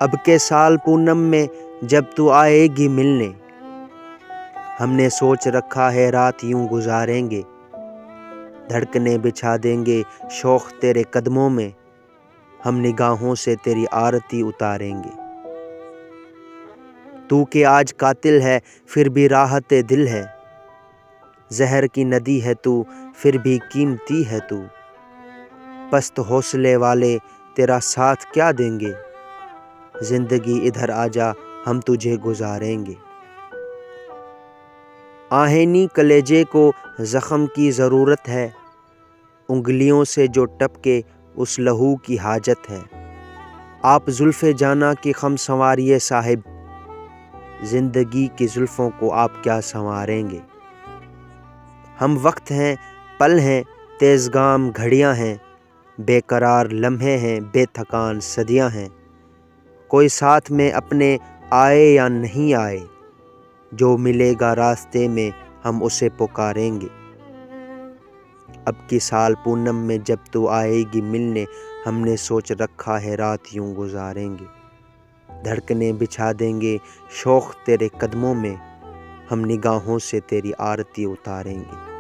अब के साल पूनम में जब तू आएगी मिलने, हमने सोच रखा है रात यूं गुजारेंगे। धड़कने बिछा देंगे शौक तेरे कदमों में, हम निगाहों से तेरी आरती उतारेंगे। तू के आज कातिल है फिर भी राहत दिल है, जहर की नदी है तू फिर भी कीमती है तू। पस्त हौसले वाले तेरा साथ क्या देंगे, जिंदगी इधर आजा हम तुझे गुजारेंगे। आहेनी कलेजे को ज़ख्म की ज़रूरत है, उंगलियों से जो टपके उस लहू की हाजत है। आप जुल्फ़े जाना की खम संवारिए साहिब, ज़िंदगी की जुल्फ़ों को आप क्या संवारेंगे। हम वक्त हैं, पल हैं, तेज़गाम घड़ियां हैं, बेकरार लम्हे हैं, बेथकान सदियां हैं। कोई साथ में अपने आए या नहीं आए, जो मिलेगा रास्ते में हम उसे पुकारेंगे। अब की साल पूनम में जब तू आएगी मिलने, हमने सोच रखा है रात यूं गुजारेंगे। धड़कने बिछा देंगे शौक तेरे कदमों में, हम निगाहों से तेरी आरती उतारेंगे।